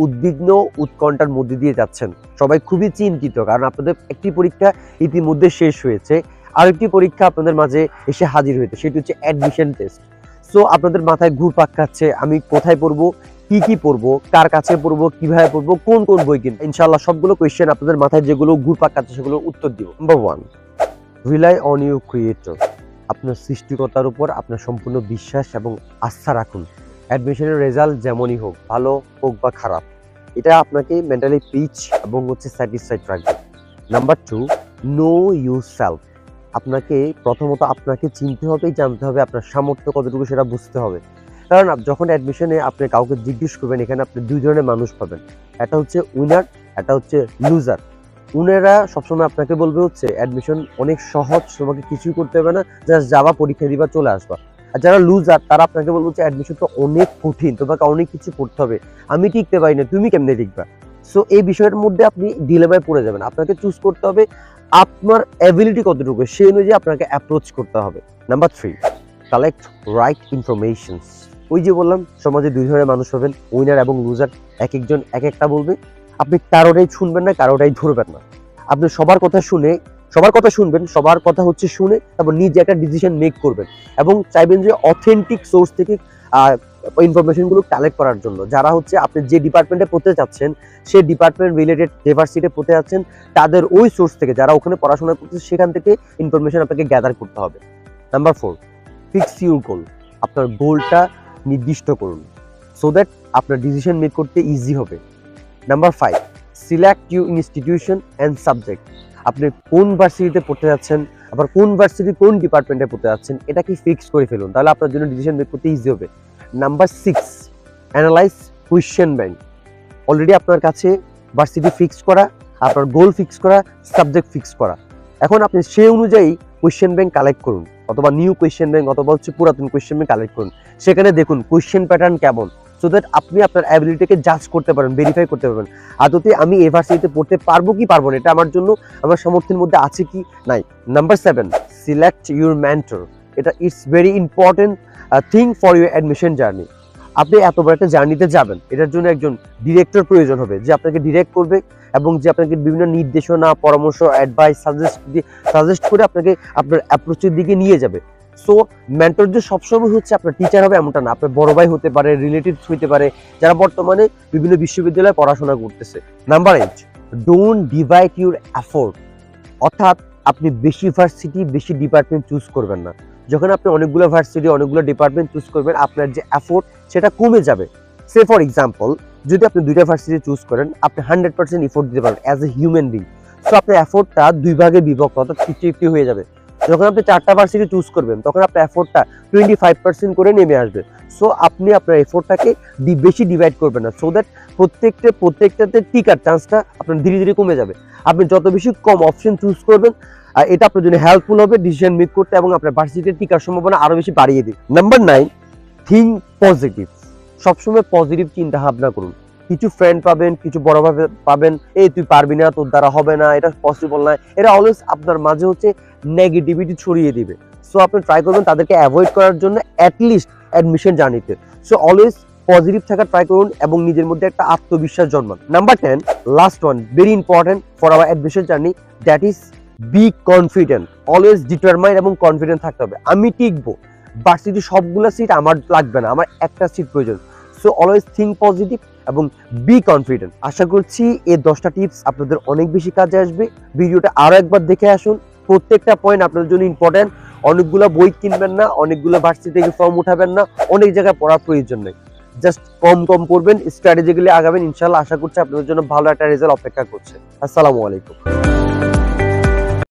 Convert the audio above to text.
উদ্বিগ্ন উৎকণ্ঠার মধ্যে দিয়ে যাচ্ছেন। সবাই খুবই চিন্তিত, কারণ আপনাদের একটি পরীক্ষা ইতিমধ্যে শেষ হয়েছে, আরেকটি পরীক্ষা আপনাদের মাঝে এসে হাজির হয়েছে, সেটি হচ্ছে অ্যাডমিশন টেস্ট। সো আপনাদের মাথায় ঘুরপাক খাচ্ছে, আমি কোথায় পড়বো, কি পড়বো, কার কাছে পড়বো, কিভাবে পড়বো, কোন বই কিনবো। ইনশাআল্লাহ সবগুলো কোয়েশ্চেন আপনাদের মাথায় যেগুলো ঘুরপাক খাচ্ছে সেগুলো উত্তর দিব। Number 1, rely on your creator. আপনার সৃষ্টিকর্তার উপর আপনার সম্পূর্ণ বিশ্বাস এবং আস্থা রাখুন। অ্যাডমিশনের রেজাল্ট যেমনই হোক, ভালো হোক বা খারাপ, এটা আপনাকে মেন্টালি পিচ এবং স্যাটিসফাইড রাখবে। Number 2, know yourself. আপনাকে প্রথমত আপনাকে চিনতে হবে, জানতে হবে, আপনার সামর্থ্য কতটুকু সেটা বুঝতে হবে। কারণ যখন অ্যাডমিশনে আপনি কাউকে জিজ্ঞেস করবেন, এখানে আপনি দুই ধরনের মানুষ পাবেন, একটা হচ্ছে উইনার, একটা হচ্ছে লুজার। উনারা সবসময় আপনাকে বলবে হচ্ছে অ্যাডমিশন অনেক সহজ, তোমাকে কিছুই করতে হবে না, জাস্ট যাবা, পরীক্ষা দিবা, চলে আসবা। আর যারা লুজার তারা আপনাকে বলবে হচ্ছে অ্যাডমিশন তো অনেক কঠিন, তোমাকে অনেক কিছু করতে হবে, আমি টিকতে পারি না, তুমি কেমনে টিকবা। সো এই বিষয়ের মধ্যে আপনি ডিলেমায় পড়ে যাবেন। আপনাকে চুজ করতে হবে আপনার অ্যাবিলিটি কতটুকু, সেই অনুযায়ী আপনাকে অ্যাপ্রোচ করতে হবে। Number 3, collect right informations. ওই যে বললাম সমাজে দুই ধরনের মানুষ হবেন, উইনার এবং লুজার। এক একজন এক একটা বলবে, আপনি কারোটাই শুনবেন না, কারোটাই ধরবেন না। আপনি সবার কথা শুনবেন, সবার কথা হচ্ছে শুনে তারপর নিজে একটা ডিসিশন মেক করবেন এবং চাইবেন যে অথেন্টিক সোর্স থেকে ইনফরমেশনগুলো কালেক্ট করার জন্য। যারা হচ্ছে আপনি যে ডিপার্টমেন্টে পড়তে চাচ্ছেন, সেই ডিপার্টমেন্ট রিলেটেড ইউনিভার্সিটিতে পড়তে যাচ্ছেন, তাদের ওই সোর্স থেকে, যারা ওখানে পড়াশোনা করছে সেখান থেকে ইনফরমেশন আপনাকে গ্যাদার করতে হবে। Number 4, fix your goal. আপনার গোলটা নির্দিষ্ট করুন, সো দ্যাট আপনার ডিসিশন মেক করতে ইজি হবে। Number 5, select your institution and subject. আপনি কোন ভার্সিটিতে পড়তে যাচ্ছেন, আবার কোন ভার্সিটি কোন ডিপার্টমেন্টে পড়তে যাচ্ছেন, এটা কি ফিক্স করে ফেলুন, তাহলে আপনার জন্য ডিসিশন মেক করতে ইজি হবে। Number 6, analyse question bank. Already আপনার কাছে ভার্সিটি ফিক্স করা, আপনার গোল ফিক্স করা, সাবজেক্ট ফিক্স করা। এখন আপনি সেই অনুযায়ী কোয়েশ্চেন ব্যাংক কালেক্ট করুন, অথবা নিউ কোয়েশ্চেন ব্যাংক অথবা হচ্ছে পুরাতন কোয়েশ্চেন ব্যাংক কালেক্ট করুন। সেখানে দেখুন কোয়েশ্চেন প্যাটার্ন কেমন, সো দ্যাট আপনি আপনার অ্যাবিলিটিকে জাজ করতে পারেন, ভেরিফাই করতে পারবেন আদতে আমি এই ভার্সিটিতে পড়তে পারবো কি পারবো না, এটা আমার জন্য আমার সামর্থ্যের মধ্যে আছে কি নাই। Number 7, select your mentor. এটা it's very important thing for your admission journey. আপনি এত বড় একটা জার্নিতে যাবেন, এটার জন্য একজন ডিরেক্টর প্রয়োজন হবে, যে আপনাকে ডিরেক্ট করবে এবং যে আপনাকে বিভিন্ন নির্দেশনা, পরামর্শ, অ্যাডভাইস, সাজেস্ট করে আপনাকে আপনার অ্যাপ্রোচের দিকে নিয়ে যাবে। সো মেন্টর যে সবসময় হচ্ছে আপনার টিচার হবে এমনটা না, আপনার বড় ভাই হতে পারে, রিলেটিভস হতে পারে, যারা বর্তমানে বিভিন্ন বিশ্ববিদ্যালয়ে পড়াশোনা করতেছে। Number 8, don't divide your effort. অর্থাৎ আপনি বেশি ভার্সিটি, বেশি ডিপার্টমেন্ট চুজ করবেন না। যখন আপনি অনেকগুলো ভার্সিটি, অনেকগুলো ডিপার্টমেন্ট চুজ করবেন, আপনার যে এফোর্ট সেটা কমে যাবে। সে ফর এক্সাম্পল, যদি আপনি 2টা ভার্সিটি চুজ করেন, আপনি 100% এফোর্ট দিতে পারবেন as a human being. So আপনার এফোর্টটা 2 ভাগে বিভক্ত, অর্থাৎ 50-50 হয়ে যাবে। যখন আপনি 4টা ভার্সিটি চুজ করবেন, তখন আপনার এফোর্টটা 25% করে নেমে আসবে। সো আপনি আপনার এফোর্টটাকে বেশি ডিভাইড করবেন না, সো দ্যাট প্রত্যেকটাতে টিকার চান্সটা আপনার ধীরে ধীরে কমে যাবে। আপনি যত বেশি কম অপশন চুজ করবেন, এটা আপনার জন্য হেল্পফুল হবে ডিসিশন মেক করতে এবং আপনার ভার্সিটিতে টিকার সম্ভাবনা আরো বেশি বাড়িয়ে দিবে। Number 9, think positive. সবসময় পজিটিভ চিন্তা ভাবনা করুন। কিছু ফ্রেন্ড পাবেন, কিছু বড় পাবেন, এই তুই পারবি না, তোর দ্বারা হবে না, এটা পসিবল না, এরা অলওয়েজ আপনার মাঝে হচ্ছে নেগেটিভিটি ছড়িয়ে দিবে। সো আপনি ট্রাই করবেন তাদেরকে অ্যাভয়েড করার জন্য অ্যাটলিস্ট অ্যাডমিশন জার্নিতে। সো অলওয়েজ পজিটিভ থাকার ট্রাই করুন এবং নিজের মধ্যে একটা আত্মবিশ্বাস জন্মান। Number 10, last one, very important for our admission journey, that is be confident. Always determined এবং কনফিডেন্ট থাকতে হবে। আমি টিকবো, ভার্সিটি সবগুলো সিট আমার লাগবে না, আমার একটা সিট প্রয়োজন। সো অলওয়েজ থিঙ্ক পজিটিভ এবং বি কনফিডেন্ট। আশা করছি এই 10টা টিপস আপনাদের অনেক বেশি কাজে আসবে। ভিডিওটা আরো একবার দেখে আসুন, প্রত্যেকটা পয়েন্ট আপনাদের জন্য ইম্পর্টেন্ট। অনেকগুলো বই কিনবেন না, অনেকগুলো ভার্সিটি থেকে ফর্ম উঠাবেন না, অনেক জায়গায় পড়ার প্রয়োজন নেই। জাস্ট কম পড়বেন, স্ট্র্যাটেজিক্যালি আগাবেন, ইনশাআল্লাহ আশা করছি আপনাদের জন্য ভালো একটা রেজাল্ট অপেক্ষা করছে। আসসালামু আলাইকুম।